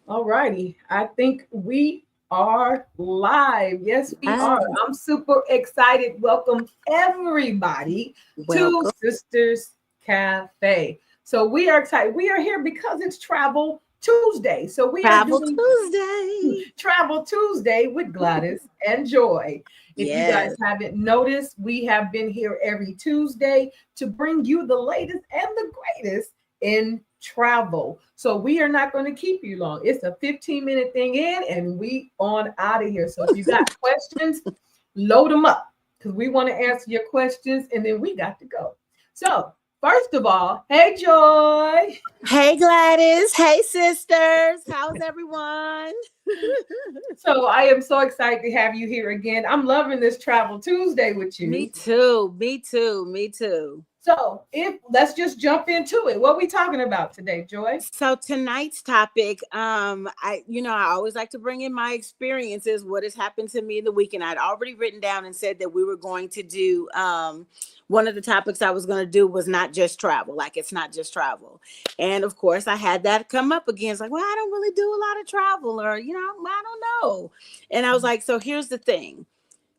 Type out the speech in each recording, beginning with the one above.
All righty. I think we are live. Yes, we are. Ah, I'm super excited. Welcome everybody to welcome. Sisters Cafe. So we are excited. We are here because it's Travel Tuesday. So we are Travel doing Tuesday. Travel Tuesday with Gladys and Joy. If you guys Yes. haven't noticed, we have been here every Tuesday to bring you the latest and the greatest in travel. So we are not going to keep you long. It's a 15-minute thing in and we on out of here. So if you got questions, load them up because we want to answer your questions and then we got to go. So first of all, hey Joy. Hey Gladys. Hey sisters. How's everyone? So I am so excited to have you here again. I'm loving this Travel Tuesday with Me you. too. Me too. Me too. So if let's just jump into it. What are we talking about today, Joy? So tonight's topic, I always like to bring in my experiences, what has happened to me in the week. And I'd already written down and said that we were going to do one of the topics I was going to do was not just travel, like it's not just travel. And of course, I had that come up again. It's like, well, I don't really do a lot of travel, or I don't know. And I was like, so here's the thing: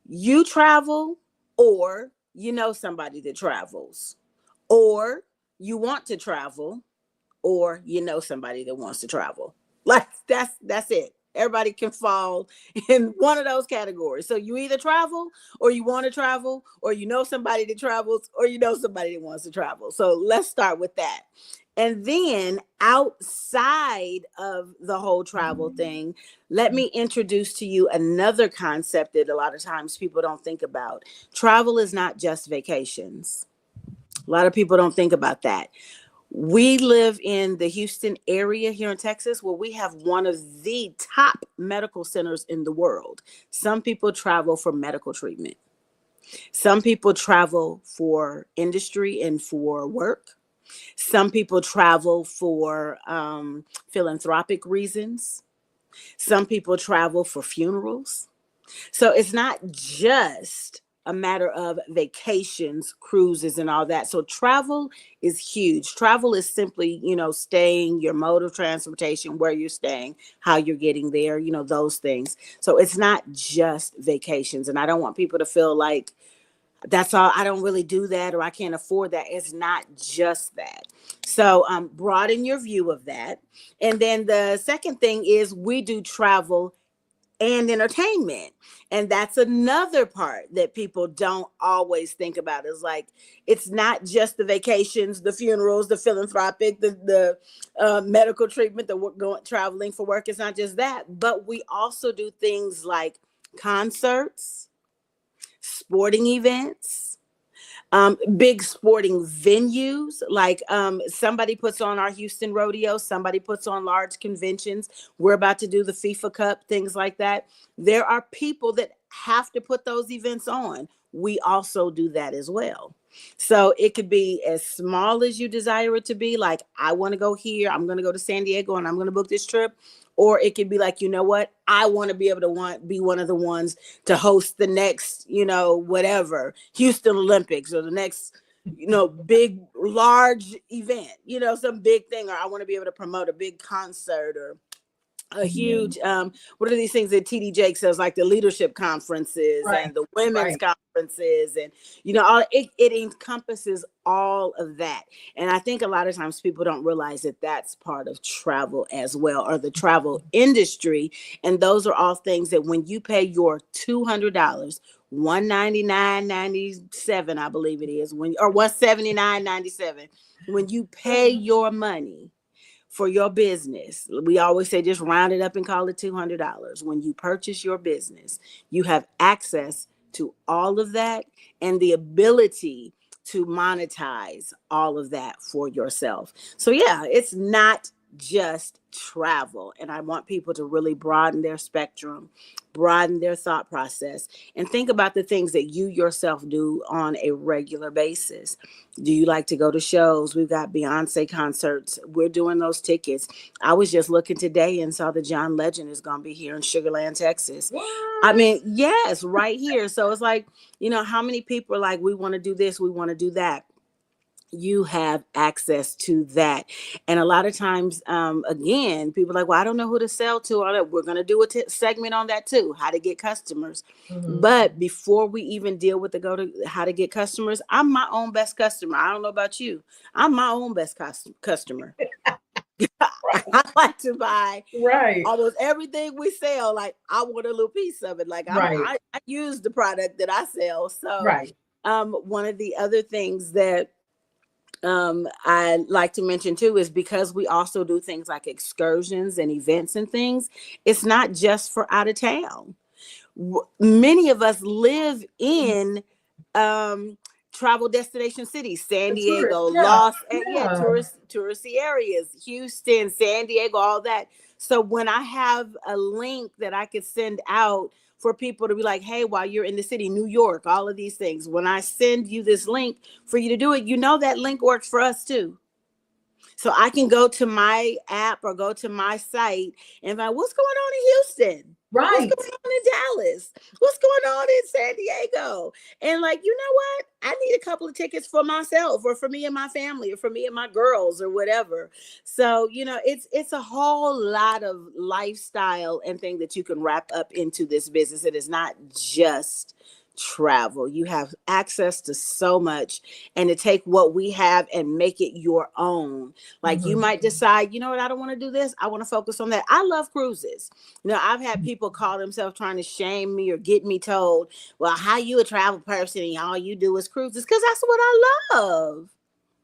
you travel, or you know somebody that travels, or you want to travel, or you know somebody that wants to travel. Like that's it. Everybody can fall in one of those categories. So you either travel, or you want to travel, or you know somebody that travels, or you know somebody that wants to travel. So let's start with that. And then outside of the whole travel thing, let me introduce to you another concept that a lot of times people don't think about. Travel is not just vacations. A lot of people don't think about that. We live in the Houston area here in Texas, where we have one of the top medical centers in the world. Some people travel for medical treatment. Some people travel for industry and for work. Some people travel for philanthropic reasons. Some people travel for funerals. So it's not just a matter of vacations, cruises, and all that. So travel is huge. Travel is simply, staying, your mode of transportation, where you're staying, how you're getting there, those things. So it's not just vacations. And I don't want people to feel like that's all, I don't really do that, or I can't afford that. It's not just that. So broaden your view of that. And then the second thing is we do travel and entertainment. And that's another part that people don't always think about, is like, it's not just the vacations, the funerals, the philanthropic, the medical treatment, the work, going traveling for work. It's not just that, but we also do things like concerts, sporting events, big sporting venues. Like somebody puts on our Houston rodeo, somebody puts on large conventions. We're about to do the FIFA Cup, things like that. There are people that have to put those events on. We also do that as well. So it could be as small as you desire it to be. Like, I want to go here, I'm going to go to San Diego and I'm going to book this trip. Or it could be like, you know what, I want to be able to be one of the ones to host the next, whatever, Houston Olympics, or the next, big, large event, some big thing. Or I want to be able to promote a big concert, or a huge what are these things that TD Jake says, like the leadership conferences Right, and the women's right. conferences, and all it encompasses all of that. And I think a lot of times people don't realize that that's part of travel as well, or the travel industry. And those are all things that when you pay your $200, 199.97, I believe it is, when, or 179.97, when you pay your money for your business. We always say just round it up and call it $200. When you purchase your business, you have access to all of that and the ability to monetize all of that for yourself. So yeah, it's not just travel. And I want people to really broaden their spectrum, broaden their thought process, and think about the things that you yourself do on a regular basis. Do you like to go to shows? We've got Beyonce concerts. We're doing those tickets. I was just looking today and saw that John Legend is going to be here in Sugar Land, Texas. I What? mean, yes, right here. So it's like, how many people are like, we want to do this, we want to do that. you have access to that. And a lot of times, again, people are like, well, I don't know who to sell to. We're going to do a segment on that too, how to get customers. Mhm. But before we even deal with how to get customers, I'm my own best customer. I don't know about you. I'm my own best customer. Right. I like to buy Right. almost everything we sell. Like, I want a little piece of it. Like, Right. I use the product that I sell. So Right. one of the other things that I like to mention too is because we also do things like excursions and events and things, it's not just for out of town. Many of us live in um travel destination cities, San The tourist. Diego, Yeah. yeah, Yeah. touristy areas, Houston, San Diego, all that. So when I have a link that I could send out for people to be like, hey, while you're in the city, New York, all of these things, when I send you this link for you to do it, that link works for us too. So I can go to my app or go to my site and find what's going on in Houston. What's Right. going on in Dallas? What's going on in San Diego? And like, you know what? I need a couple of tickets for myself or for me and my family or for me and my girls or whatever. So, it's a whole lot of lifestyle and thing that you can wrap up into this business. It is not just travel. You have access to so much, and to take what we have and make it your own. Like, you Mhm. might decide, you know what, I don't want to do this. I want to focus on that. I love cruises. I've had people call themselves trying to shame me or get me told, well, how you a travel person and all you do is cruises? Because that's what I love.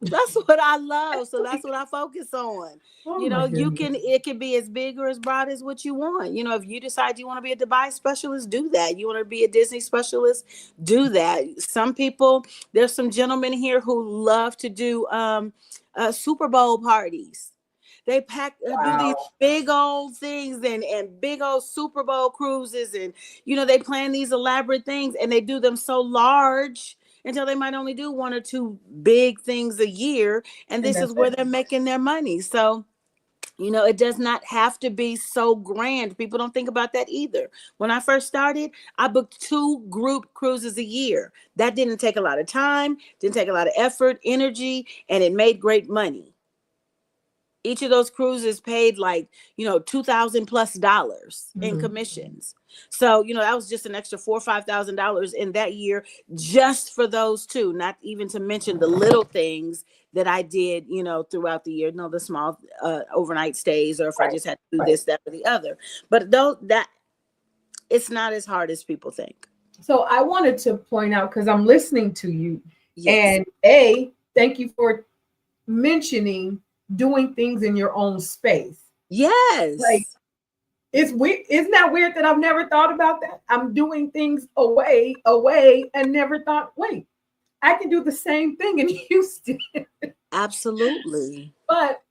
That's what I love. So that's what I focus on. Oh my goodness. It can be as big or as broad as what you want. If you decide you want to be a Dubai specialist, do that. You want to be a Disney specialist, do that. Some people, there's some gentlemen here who love to do Super Bowl parties. They do these Wow. big old things and big old Super Bowl cruises, and they plan these elaborate things, and they do them so large until they might only do one or two big things a year, and And this is that's where it. they're making their money. So it does not have to be so grand. People don't think about that either. When I first started, I booked 2 group cruises a year. That didn't take a lot of time, didn't take a lot of effort, energy, and it made great money. Each of those cruises paid like, $2,000+ in Mhm. commissions. So, that was just an extra $4,000 or $5,000 in that year, just for those 2, not even to mention the little things that I did, throughout the year, the small overnight stays, or if I Right. just had to do Right. this, that, or the other. But though that it's not as hard as people think. So I wanted to point out, because I'm listening to you, Yes. and thank you for mentioning doing things in your own space. Like, Yes. it's weird. Isn't that weird that I've never thought about that? I'm doing things away, and never thought, wait, I can do the same thing in Houston. Absolutely. But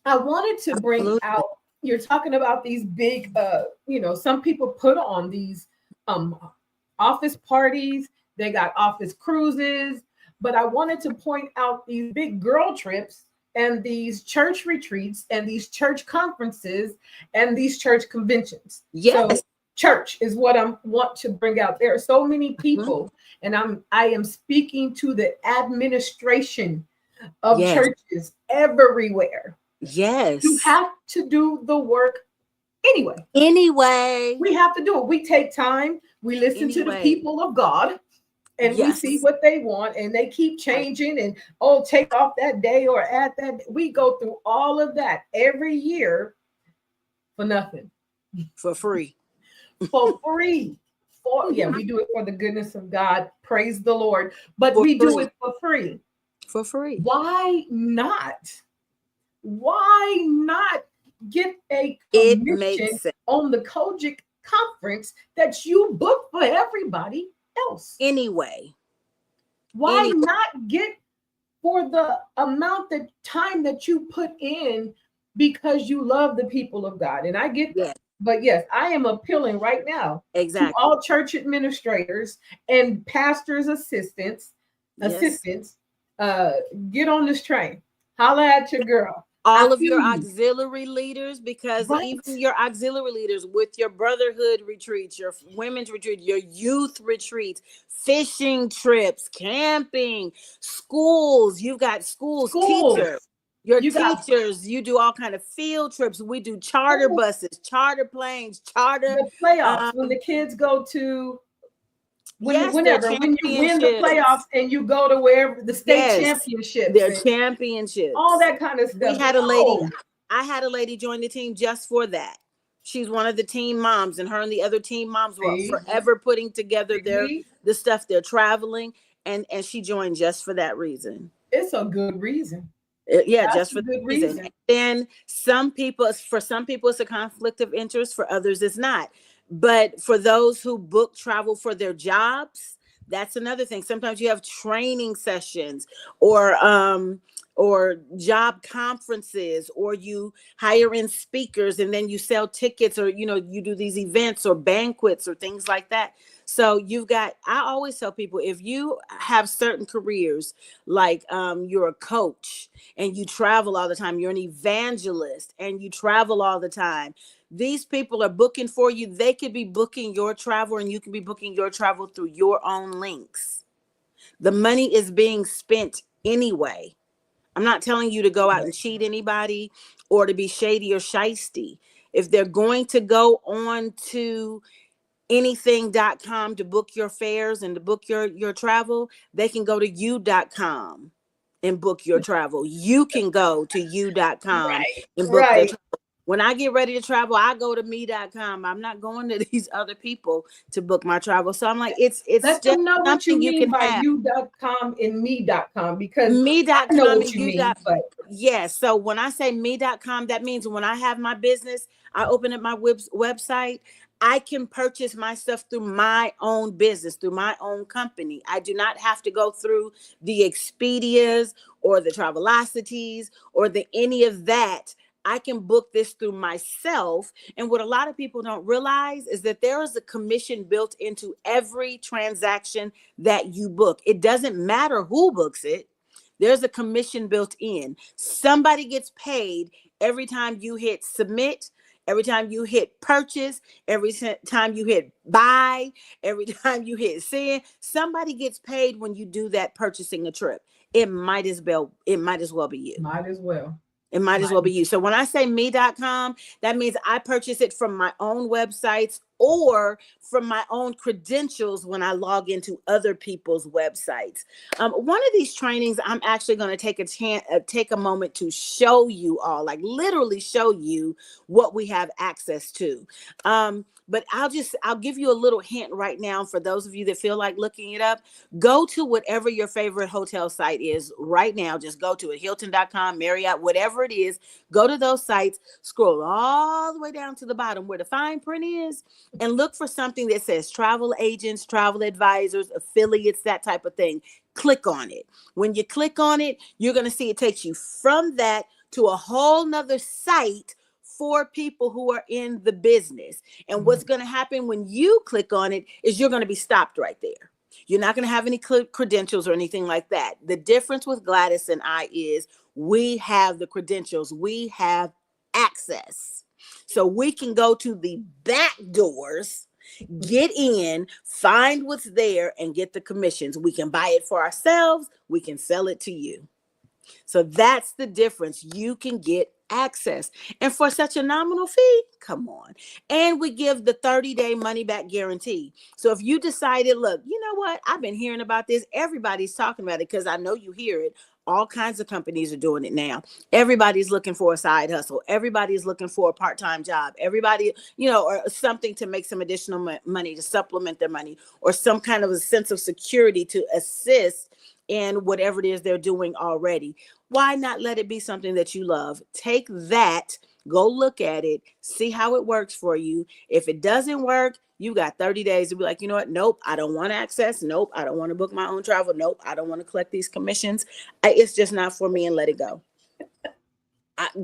I wanted to bring Absolutely. out, you're talking about these big, some people put on these um office parties, they got office cruises, but I wanted to point out these big girl trips and these church retreats and these church conferences and these church conventions. So Yes. church is what I want to bring out. There are so many Mhm. people, and I am speaking to the administration of Yes. churches everywhere. You Yes. have to do the work anyway. Anyway. We have to do it. We take time, we listen to the Anyway. people of God, and we see Yes. what they want, and they keep Right. changing, and take off that day or add that. We go through all of that every year for nothing, For free. for free. We do it for the goodness of God. Praise the Lord. But For we do free. it for free. For free. Why not? Why not get a It makes commission sense. on the Kojic conference that you book for everybody else? Anyway. Why Anyway. not get for the amount of time that you put in because you love the people of God? And I get that. Yes. But yes, I am appealing right now to Exactly. all church administrators and pastors' Yes. assistants, uh, get on this train. Holla at your girl. all I of feel your you. auxiliary leaders, because Right. even your auxiliary leaders with your brotherhood retreats, your women's retreat, your youth retreats, fishing trips, camping, schools, you've got schools, Schools. teachers, your You got teachers, you do all kind of field trips. We do charter oh, buses, charter planes, charter, the playoffs when um, the kids go to yes, their whenever when you win the playoffs championships. and you go to wherever the state Yes, championships their and all championships. that kind of We stuff. had a lady, No, I had a lady join the team just for that. She's one of the team moms, and her and the other team moms were see, forever putting together see, the stuff they're traveling, and she joined just for that reason. it's a good reason. Yeah, That's just a for that good reason. reason. And then for some people, it's a conflict of interest. For others, it's not. But for those who book travel for their jobs, that's another thing. Sometimes you have training sessions or job conferences, or you hire in speakers and then you sell tickets, or you do these events or banquets or things like that. So I always tell people, if you have certain careers, like you're a coach and you travel all the time, you're an evangelist and you travel all the time, these people are booking for you. They could be booking your travel, and you can be booking your travel through your own links. The money is being spent anyway. I'm not telling you to go out and cheat anybody or to be shady or shisty. If they're going to go on to anything.com to book your fares and to book your travel, they can go to you.com and book your travel. You can go to you.com Right, and book their right. travel. When I get ready to travel, I go to me.com. I'm not going to these other people to book my travel. So I'm like, it's Let just them know what you something you mean can by have. you.com and me.com because I know Me.com what and you you. mean, but Yes. So when I say me.com, that means when I have my business, I open up my website, I can purchase my stuff through my own business, through my own company. I do not have to go through the Expedias or the Travelocities or the any of that. I can book this through myself. And what a lot of people don't realize is that there is a commission built into every transaction that you book. It doesn't matter who books it. There's a commission built in. Somebody gets paid every time you hit submit, every time you hit purchase, every time you hit buy, every time you hit send. Somebody gets paid when you do that, purchasing a trip. It might as well be you. might as well. It might as Might well as be you. So when I say me.com, that means I purchase it from my own websites or from my own credentials when I log into other people's websites. One of these trainings, I'm actually going to take a moment to show you all, like literally show you what we have access to. But I'll give you a little hint right now for those of you that feel like looking it up. Go to whatever your favorite hotel site is right now. Just go to it, Hilton.com, Marriott, whatever it is. Go to those sites, scroll all the way down to the bottom where the fine print is, and look for something that says travel agents, travel advisors, affiliates, that type of thing. Click on it. When you click on it, you're going to see it takes you from that to a whole nother site for people who are in the business. And what's going to happen when you click on it is you're going to be stopped right there. You're not going to have any credentials or anything like that. The difference with Gladys and I is we have the credentials. We have access. So we can go to the back doors, get in, find what's there, and get the commissions. We can buy it for ourselves. We can sell it to you. So that's the difference. You can get access. And for such a nominal fee, come on. And we give the 30-day money back guarantee. So if you decided, look, you know what? I've been hearing about this. Everybody's talking about it because I know you hear it. All kinds of companies are doing it now. Everybody's looking for a side hustle. Everybody's looking for a part-time job. Everybody, or something to make some additional money to supplement their money, or some kind of a sense of security to assist in whatever it is they're doing already. Why not let it be something that you love? Take that, go look at it, see how it works for you. If it doesn't work, you got 30 days to be like, you know what? Nope, I don't want access. Nope, I don't want to book my own travel. Nope, I don't want to collect these commissions. It's just not for me, and let it go.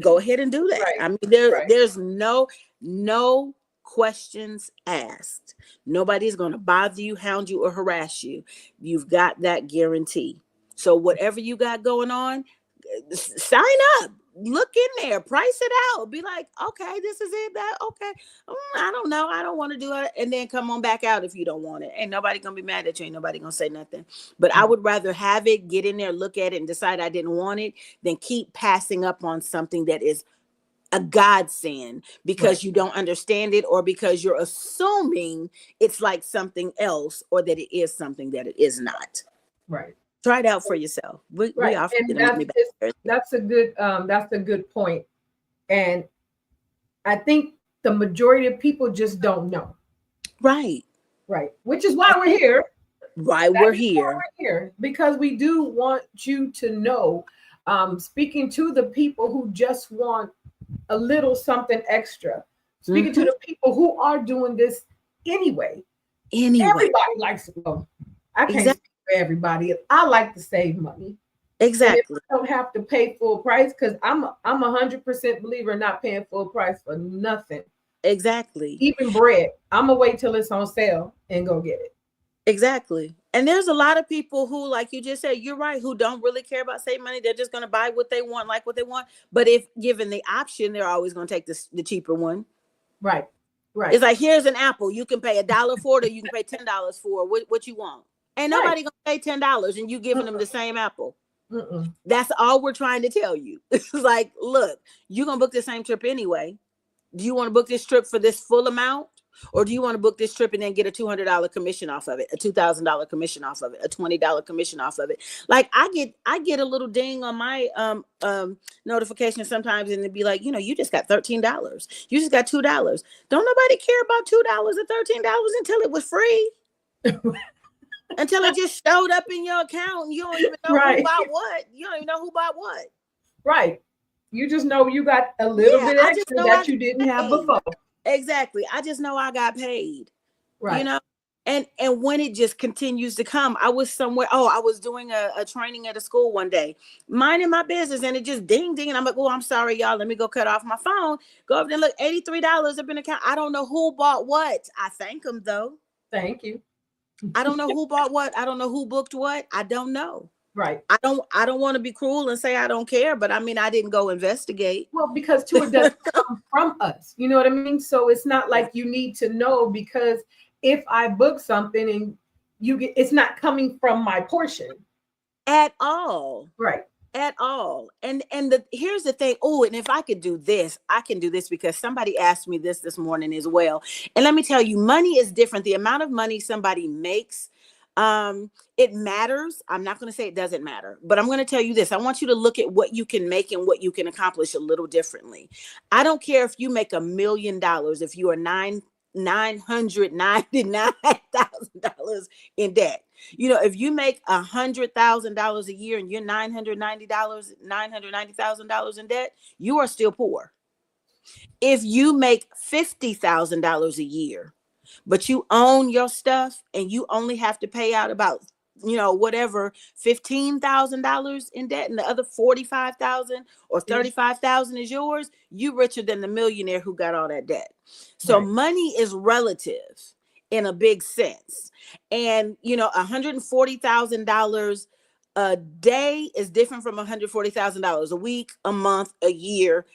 Go ahead and do that. right, I mean, right. there's no questions asked. Nobody's going to bother you, hound you, or harass you. You've got that guarantee. So whatever you got going on, sign up. look in there, price it out, be like, okay, this is it, that okay, I don't know, I don't want to do it, and then come on back out if you don't want it. Ain't nobody gonna be mad at you, ain't nobody gonna say nothing. But I would rather have it, get in there, look at it, and decide I didn't want it, than keep passing up on something that is a godsend because you don't understand it, or because you're assuming it's like something else, or that it is something that it is not. Right. Try it out for yourself. We often that's a good point. And I think the majority of people just don't know. Right. Which is why we're here. We're here because we do want you to know, speaking to the people who just want a little something extra, speaking to the people who are doing this anyway. Everybody likes to go. I can't speak for everybody. I like to save money. Exactly. I don't have to pay full price, because I'm 100% believer in not paying full price for nothing. Exactly. Even bread. I'm gonna wait till it's on sale and go get it. Exactly. And there's a lot of people who, like you just said, you're right, who don't really care about saving money. They're just going to buy what they want, like what they want. But if given the option, they're always going to take the cheaper one. Right. It's like, here's an apple. You can pay $1 for it, or you can pay $10 for it. What you want? Ain't nobody going to pay $10 and you giving them the same apple. That's all we're trying to tell you. It's like, look, you're going to book the same trip anyway. Do you want to book this trip for this full amount? Or do you want to book this trip and then get a $200 commission off of it, a $2,000 commission off of it, a $20 commission off of it? Like I get a little ding on my notification sometimes, and it'd be like, you just got $13. You just got $2. Don't nobody care about $2 or $13 until it was free. Until it just showed up in your account and you don't even know who bought what. You don't even know who bought what. Right. You just know you got a little bit extra that you didn't have before. Exactly. I just know I got paid. Right. And when it just continues to come, I was somewhere. I was doing a training at a school one day, minding my business, and it just ding. And I'm like, I'm sorry, y'all. Let me go cut off my phone. Go over there and look, $83 up in the account. I don't know who bought what. I thank them though. Thank you. I don't know who bought what. I don't know who booked what. I don't know. Right. I don't want to be cruel and say I don't care, but I mean, I didn't go investigate. Well, because it doesn't come from us. You know what I mean? So it's not like you need to know, because if I book something and it's not coming from my portion at all. Right. At all. And here's the thing. And if I could do this, I can do this, because somebody asked me this morning as well. And let me tell you, money is different. The amount of money somebody makes, it matters. I'm not going to say it doesn't matter, but I'm going to tell you this. I want you to look at what you can make and what you can accomplish a little differently. I don't care if you make $1 million, if you are $999,000 in debt. If you make $100,000 a year and you're $990,000 in debt, you are still poor. If you make $50,000 a year, but you own your stuff and you only have to pay out about whatever, $15,000 in debt, and the other 45,000 or 35,000 is yours, you richer than the millionaire who got all that debt. So money is relative in a big sense. And, $140,000 a day is different from $140,000 a week, a month, a year,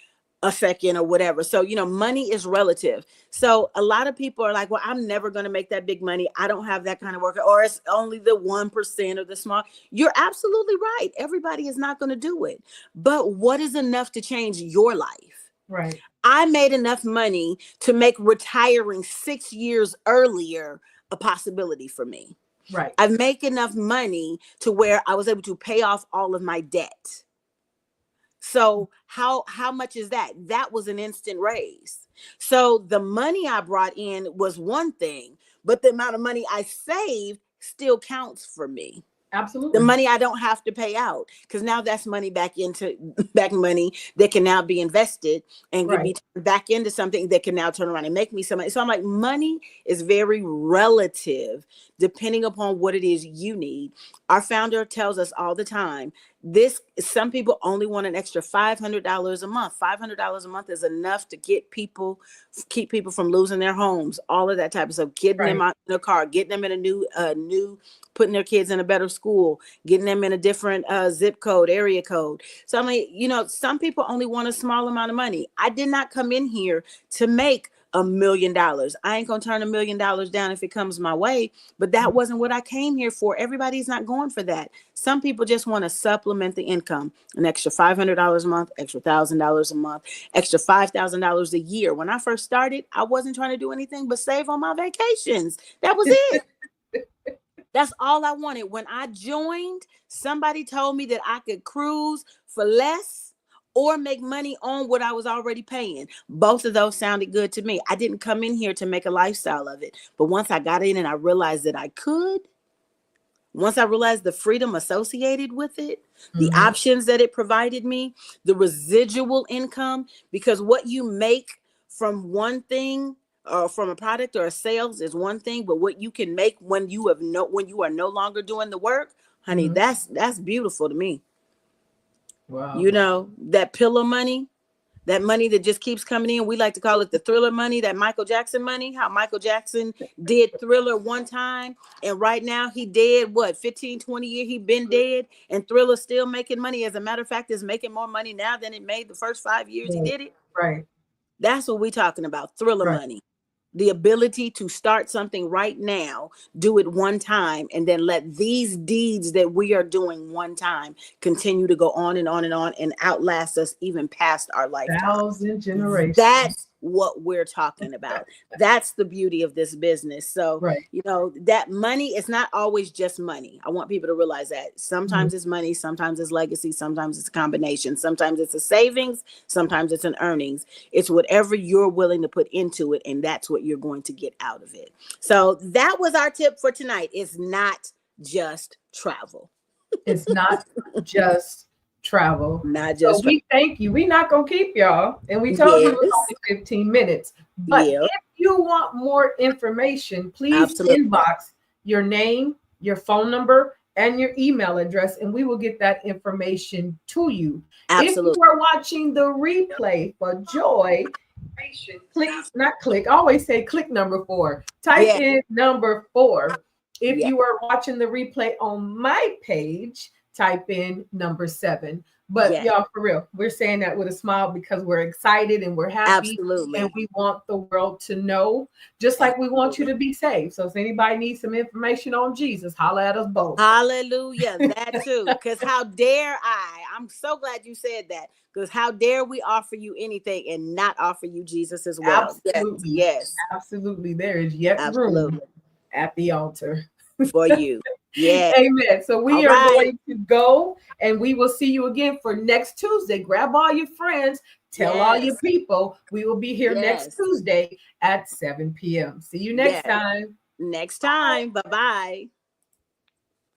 a second, or whatever. So, money is relative. So a lot of people are like, well, I'm never going to make that big money. I don't have that kind of work, or it's only the 1% of the small. You're absolutely right. Everybody is not going to do it. But what is enough to change your life? Right. I made enough money to make retiring 6 years earlier a possibility for me. Right. I make enough money to where I was able to pay off all of my debt. So how much is that? That was an instant raise. So the money I brought in was one thing, but the amount of money I saved still counts for me. Absolutely. The money I don't have to pay out, because now that's money back money that can now be invested and can be turned back into something that can now turn around and make me some money. So I'm like, money is very relative depending upon what it is you need. Our founder tells us all the time, Some people only want an extra $500 a month. $500 a month is enough to keep people from losing their homes, all of that type of stuff, getting them out in a car, getting them in a new, putting their kids in a better school, getting them in a different zip code, area code. So I'm like, some people only want a small amount of money. I did not come in here to make $1 million. I ain't gonna turn $1 million down if it comes my way, but that wasn't what I came here for. Everybody's not going for that. Some people just want to supplement the income, an extra $500 a month, extra $1,000 a month, extra $5,000 a year. When I first started, I wasn't trying to do anything but save on my vacations. That was it. That's all I wanted. When I joined, somebody told me that I could cruise for less or make money on what I was already paying. Both of those sounded good to me. I didn't come in here to make a lifestyle of it. But once I got in and I realized that I could, once I realized the freedom associated with it, the options that it provided me, the residual income, because what you make from one thing or from a product or a sales is one thing, but what you can make when you are no longer doing the work, honey, that's beautiful to me. Wow. That pillow money, that money that just keeps coming in. We like to call it the Thriller money, that Michael Jackson money, how Michael Jackson did Thriller one time. And right now he dead, 15, 20 years, he been dead. And Thriller still making money. As a matter of fact, is making more money now than it made the first 5 years he did it. Right. That's what we're talking about. Thriller money. The ability to start something right now, do it one time, and then let these deeds that we are doing one time continue to go on and on and on and outlast us even past our lifetime. 1,000 generations. That's what we're talking about. That's the beauty of this business. So, that money is not always just money. I want people to realize that. Sometimes it's money, sometimes it's legacy, sometimes it's a combination, sometimes it's a savings, sometimes it's an earnings. It's whatever you're willing to put into it, and that's what you're going to get out of it. So that was our tip for tonight. It's not just travel. It's not just travel. Not just so we thank you. We're not gonna keep y'all, and we told you it was only 15 minutes. But if you want more information, please inbox your name, your phone number, and your email address, and we will get that information to you. Absolutely. If you are watching the replay for Joy, always say click number 4. Type in number 4. If you are watching the replay on my page, type in number 7. But y'all, for real, we're saying that with a smile because we're excited and we're happy. Absolutely. And we want the world to know, just like we want you to be saved. So if anybody needs some information on Jesus, holler at us both. Hallelujah. That too. Because how dare I'm so glad you said that. Because how dare we offer you anything and not offer you Jesus as well? Absolutely. Yes. Absolutely. There is yet room at the altar for you. Yeah. Amen. So we are going to go, and we will see you again for next Tuesday. Grab all your friends, tell all your people. We will be here next Tuesday at 7 p.m. See you next time. Next time. Bye-bye.